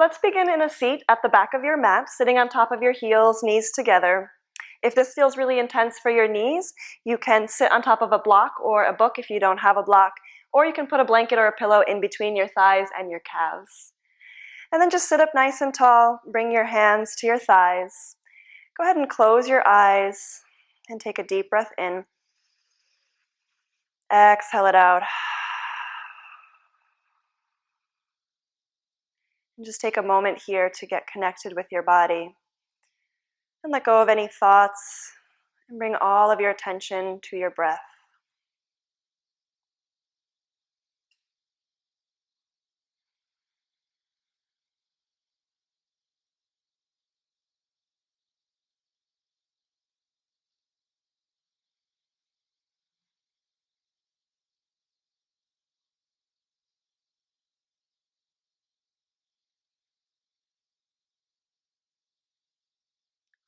let's begin in a seat at the back of your mat, sitting on top of your heels, knees together. If this feels really intense for your knees, you can sit on top of a block or a book if you don't have a block, or you can put a blanket or a pillow in between your thighs and your calves. And then just sit up nice and tall, bring your hands to your thighs. Go ahead and close your eyes and take a deep breath in. Exhale it out. And just take a moment here to get connected with your body. And let go of any thoughts and bring all of your attention to your breath.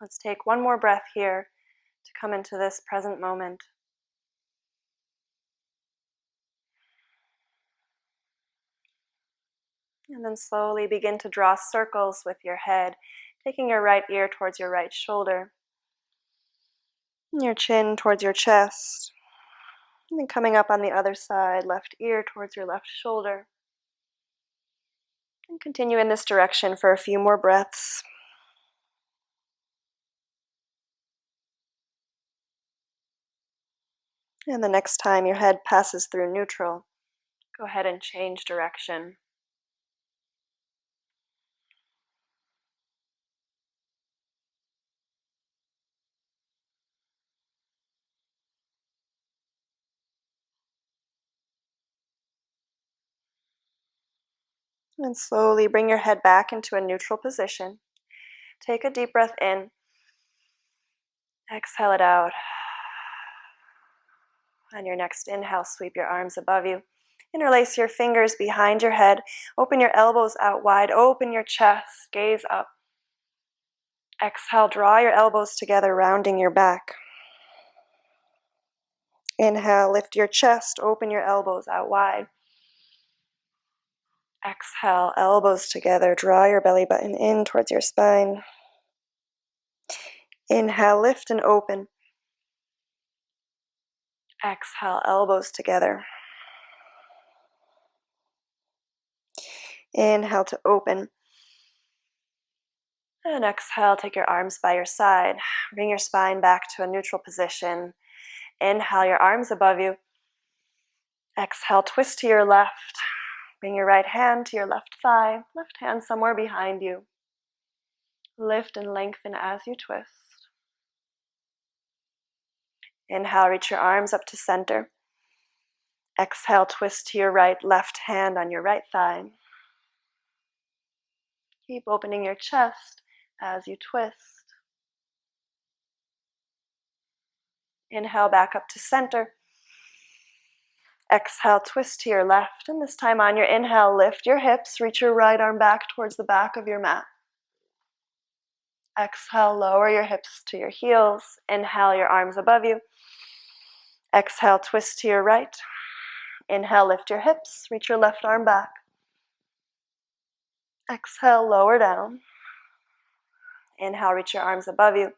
Let's take one more breath here to come into this present moment. And then slowly begin to draw circles with your head, taking your right ear towards your right shoulder, and your chin towards your chest, and then coming up on the other side, left ear towards your left shoulder. And continue in this direction for a few more breaths. And the next time your head passes through neutral, go ahead and change direction. And slowly bring your head back into a neutral position. Take a deep breath in. Exhale it out. On your next inhale, sweep your arms above you. Interlace your fingers behind your head. Open your elbows out wide. Open your chest. Gaze up. Exhale, draw your elbows together, rounding your back. Inhale, lift your chest. Open your elbows out wide. Exhale, elbows together. Draw your belly button in towards your spine. Inhale, lift and open. Exhale, elbows together. Inhale to open. And exhale, take your arms by your side. Bring your spine back to a neutral position. Inhale, your arms above you. Exhale, twist to your left. Bring your right hand to your left thigh. Left hand somewhere behind you. Lift and lengthen as you twist. Inhale, reach your arms up to center. Exhale, twist to your right, left hand on your right thigh. Keep opening your chest as you twist. Inhale, back up to center. Exhale, twist to your left, and this time on your inhale, lift your hips, reach your right arm back towards the back of your mat. Exhale, lower your hips to your heels. Inhale, your arms above you. Exhale, twist to your right. Inhale, lift your hips, reach your left arm back. Exhale, lower down. Inhale, reach your arms above you.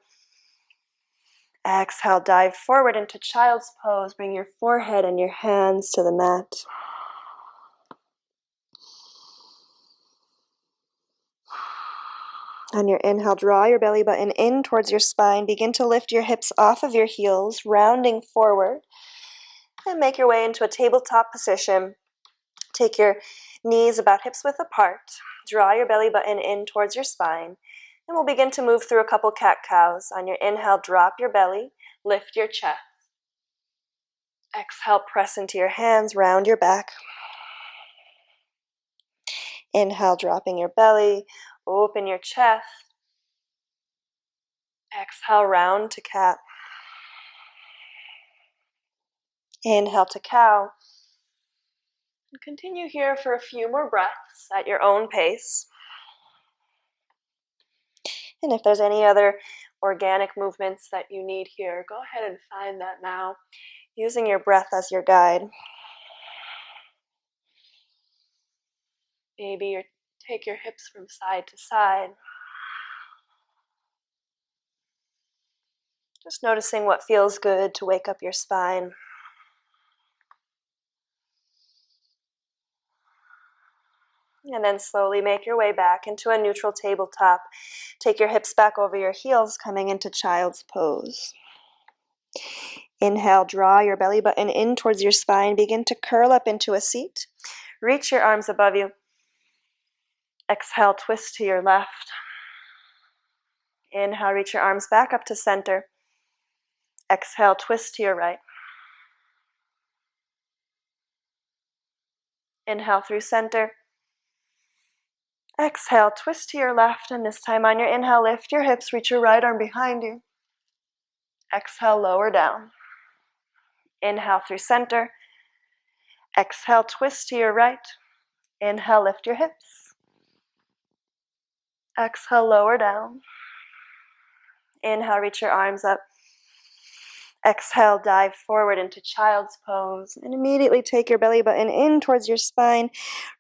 Exhale, dive forward into child's pose. Bring your forehead and your hands to the mat. On your inhale, draw your belly button in towards your spine. Begin to lift your hips off of your heels, rounding forward. And make your way into a tabletop position. Take your knees about hips width apart. Draw your belly button in towards your spine. And we'll begin to move through a couple cat-cows. On your inhale, drop your belly, lift your chest. Exhale, press into your hands, round your back. Inhale, dropping your belly, open your chest. Exhale, round to cat. Inhale to cow. And continue here for a few more breaths at your own pace. And if there's any other organic movements that you need here, go ahead and find that now, using your breath as your guide. Maybe you're Take your hips from side to side. Just noticing what feels good to wake up your spine. And then slowly make your way back into a neutral tabletop. Take your hips back over your heels, coming into child's pose. Inhale, draw your belly button in towards your spine. Begin to curl up into a seat. Reach your arms above you. Exhale, twist to your left. Inhale, reach your arms back up to center. Exhale, twist to your right. Inhale through center. Exhale, twist to your left, and this time on your inhale, lift your hips, reach your right arm behind you. Exhale, lower down. Inhale through center. Exhale, twist to your right. Inhale, lift your hips. Exhale, lower down. Inhale, reach your arms up. Exhale, dive forward into child's pose. And immediately take your belly button in towards your spine,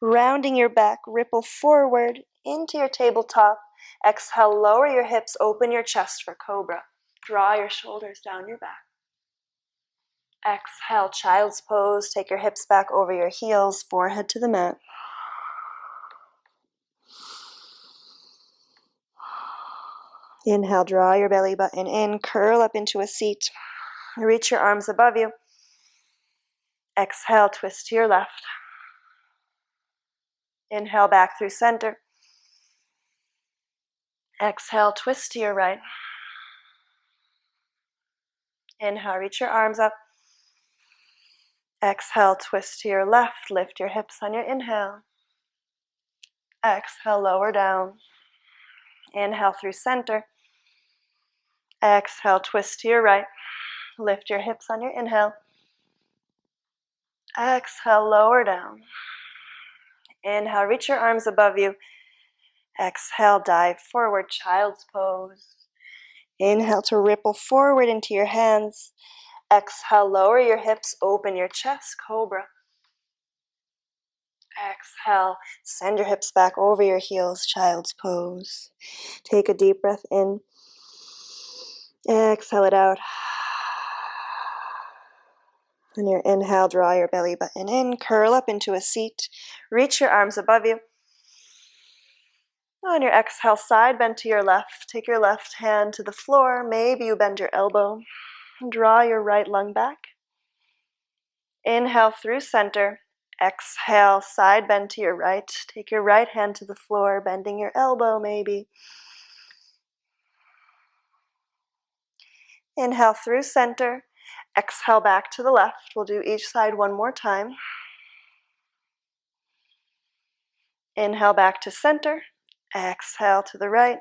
rounding your back, ripple forward into your tabletop. Exhale, lower your hips, open your chest for cobra. Draw your shoulders down your back. Exhale, child's pose. Take your hips back over your heels, forehead to the mat. Inhale, draw your belly button in, curl up into a seat. Reach your arms above you. Exhale, twist to your left. Inhale, back through center. Exhale, twist to your right. Inhale, reach your arms up. Exhale, twist to your left. Lift your hips on your inhale. Exhale, lower down. Inhale through center. Exhale, twist to your right. Lift your hips on your inhale. Exhale, lower down. Inhale, reach your arms above you. Exhale, dive forward, child's pose. Inhale to ripple forward into your hands. Exhale, lower your hips, open your chest, cobra. Exhale, send your hips back over your heels, child's pose. Take a deep breath in. Exhale it out. On your inhale, draw your belly button in, curl up into a seat. Reach your arms above you. On your exhale, side bend to your left. Take your left hand to the floor. Maybe you bend your elbow. Draw your right lung back. Inhale through center. Exhale, side bend to your right. Take your right hand to the floor, bending your elbow maybe. Inhale through center. Exhale back to the left. We'll do each side one more time. Inhale back to center. Exhale to the right.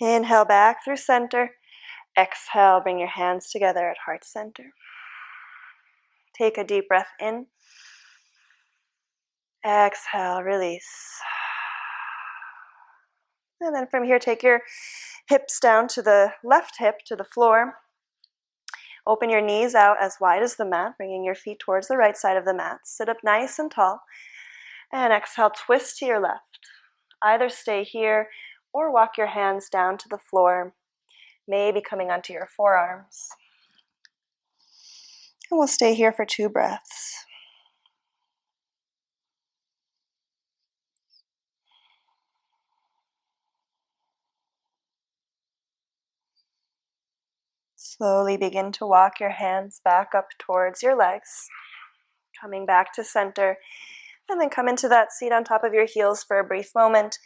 Inhale back through center. Exhale, bring your hands together at heart center. Take a deep breath in. Exhale, release. And then from here, take your hips down to the left hip, to the floor. Open your knees out as wide as the mat, bringing your feet towards the right side of the mat. Sit up nice and tall. And exhale, twist to your left. Either stay here or walk your hands down to the floor, maybe coming onto your forearms. And we'll stay here for 2 breaths. Slowly begin to walk your hands back up towards your legs, coming back to center, and then come into that seat on top of your heels for a brief moment,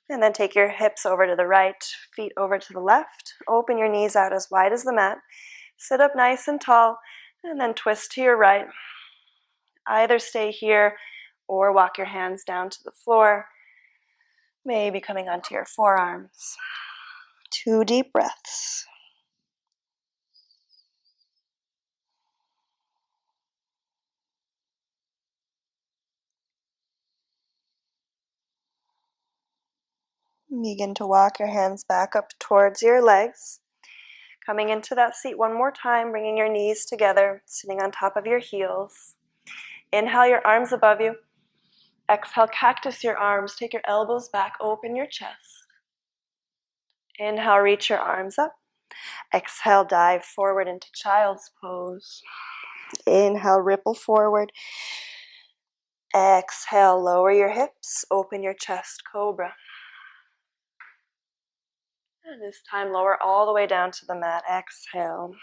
and then take your hips over to the right, feet over to the left, open your knees out as wide as the mat, sit up nice and tall, and then twist to your right. Either stay here or walk your hands down to the floor, maybe coming onto your forearms. 2 deep breaths. Begin to walk your hands back up towards your legs. Coming into that seat one more time, bringing your knees together, sitting on top of your heels. Inhale your arms above you. Exhale, cactus your arms. Take your elbows back, open your chest. Inhale, reach your arms up. Exhale, dive forward into child's pose. Inhale, ripple forward. Exhale, lower your hips, open your chest, cobra. And this time, lower all the way down to the mat. Exhale.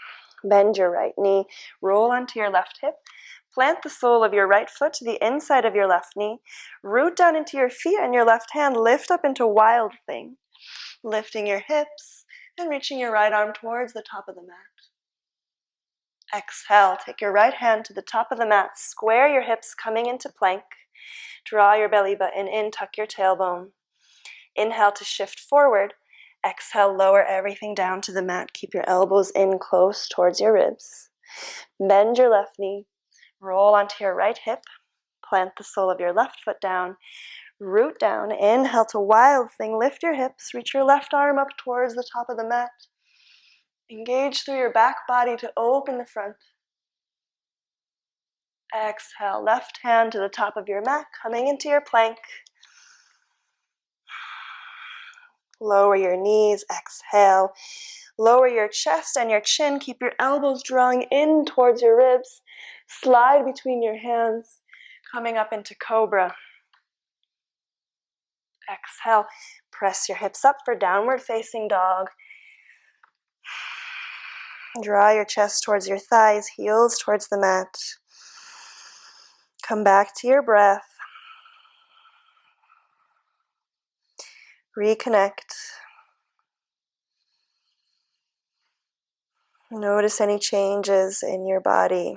Bend your right knee, roll onto your left hip. Plant the sole of your right foot to the inside of your left knee. Root down into your feet and your left hand. Lift up into wild thing. Lifting your hips and reaching your right arm towards the top of the mat. Exhale, take your right hand to the top of the mat. Square your hips coming into plank. Draw your belly button in, tuck your tailbone. Inhale to shift forward. Exhale, lower everything down to the mat. Keep your elbows in close towards your ribs. Bend your left knee. Roll onto your right hip. Plant the sole of your left foot down. Root down. Inhale to wild thing. Lift your hips. Reach your left arm up towards the top of the mat. Engage through your back body to open the front. Exhale, left hand to the top of your mat, coming into your plank. Lower your knees, exhale. Lower your chest and your chin. Keep your elbows drawing in towards your ribs. Slide between your hands, coming up into cobra. Exhale, press your hips up for downward facing dog. Draw your chest towards your thighs, heels towards the mat. Come back to your breath. Reconnect. Notice any changes in your body,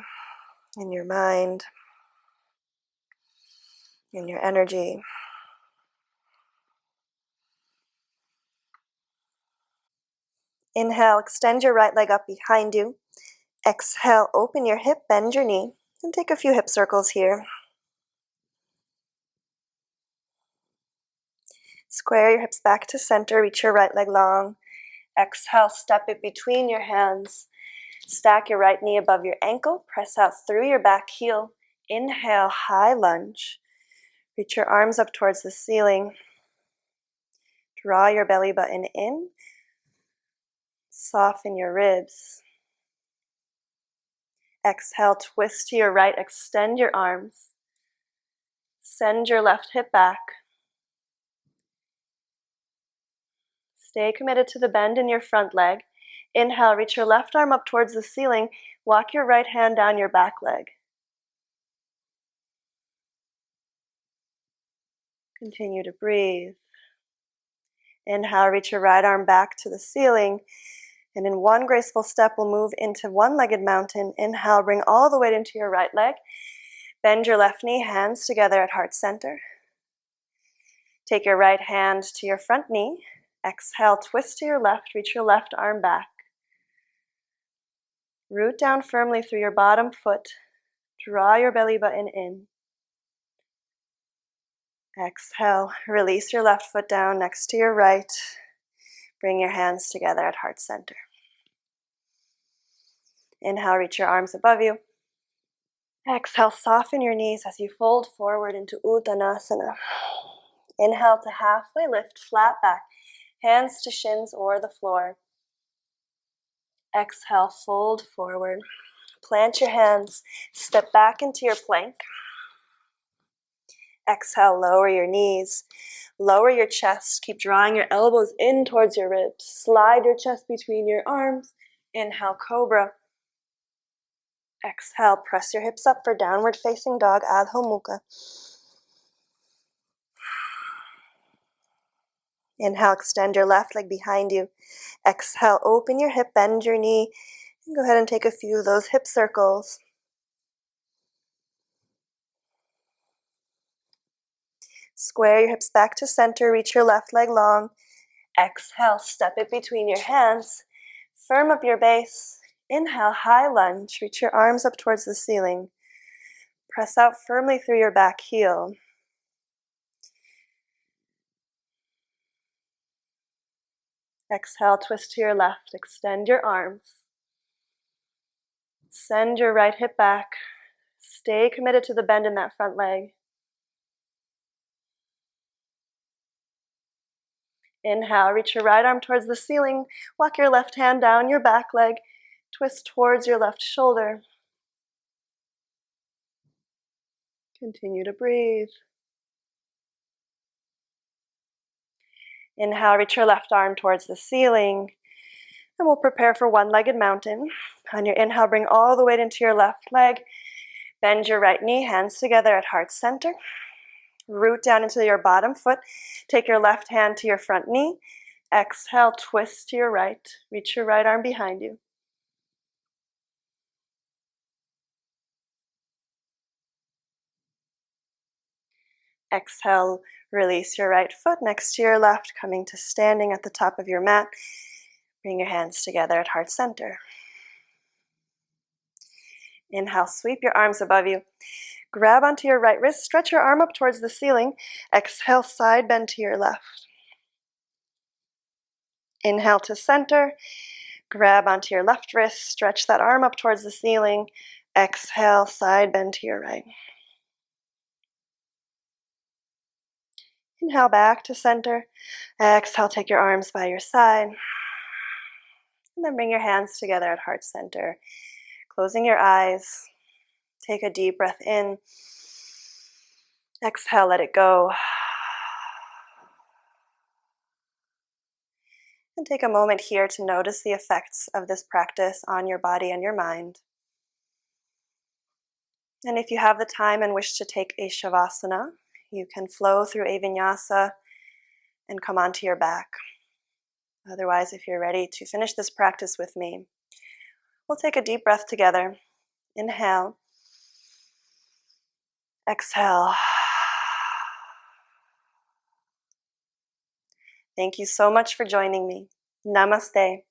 in your mind, in your energy. Inhale, extend your right leg up behind you. Exhale, open your hip, bend your knee, and take a few hip circles here. Square your hips back to center, reach your right leg long. Exhale, step it between your hands. Stack your right knee above your ankle, press out through your back heel. Inhale, high lunge. Reach your arms up towards the ceiling. Draw your belly button in. Soften your ribs. Exhale, twist to your right, extend your arms. Send your left hip back. Stay committed to the bend in your front leg. Inhale, reach your left arm up towards the ceiling. Walk your right hand down your back leg. Continue to breathe. Inhale, reach your right arm back to the ceiling. And in one graceful step, we'll move into one-legged mountain. Inhale, bring all the weight into your right leg. Bend your left knee, hands together at heart center. Take your right hand to your front knee. Exhale, twist to your left, reach your left arm back. Root down firmly through your bottom foot. Draw your belly button in. Exhale, release your left foot down next to your right. Bring your hands together at heart center. Inhale, reach your arms above you. Exhale, soften your knees as you fold forward into Uttanasana. Inhale to halfway lift, flat back, hands to shins or the floor. Exhale, fold forward. Plant your hands, step back into your plank. Exhale, lower your knees, lower your chest. Keep drawing your elbows in towards your ribs. Slide your chest between your arms. Inhale, cobra. Exhale, press your hips up for downward facing dog, Adho Mukha. Inhale, extend your left leg behind you. Exhale, open your hip, bend your knee. And go ahead and take a few of those hip circles. Square your hips back to center, reach your left leg long. Exhale, step it between your hands. Firm up your base. Inhale, high lunge. Reach your arms up towards the ceiling. Press out firmly through your back heel. Exhale, twist to your left. Extend your arms. Send your right hip back. Stay committed to the bend in that front leg. Inhale, reach your right arm towards the ceiling. Walk your left hand down your back leg. Twist towards your left shoulder. Continue to breathe. Inhale, reach your left arm towards the ceiling. And we'll prepare for one-legged mountain. On your inhale, bring all the weight into your left leg. Bend your right knee, hands together at heart center. Root down into your bottom foot. Take your left hand to your front knee. Exhale, twist to your right. Reach your right arm behind you. Exhale, release your right foot next to your left, coming to standing at the top of your mat. Bring your hands together at heart center. Inhale, sweep your arms above you. Grab onto your right wrist, stretch your arm up towards the ceiling. Exhale, side bend to your left. Inhale to center. Grab onto your left wrist, stretch that arm up towards the ceiling. Exhale, side bend to your right. Inhale back to center. Exhale, take your arms by your side. And then bring your hands together at heart center. Closing your eyes. Take a deep breath in. Exhale, let it go. And take a moment here to notice the effects of this practice on your body and your mind. And if you have the time and wish to take a shavasana, you can flow through a vinyasa and come onto your back. Otherwise, if you're ready to finish this practice with me, we'll take a deep breath together. Inhale. Exhale. Thank you so much for joining me. Namaste.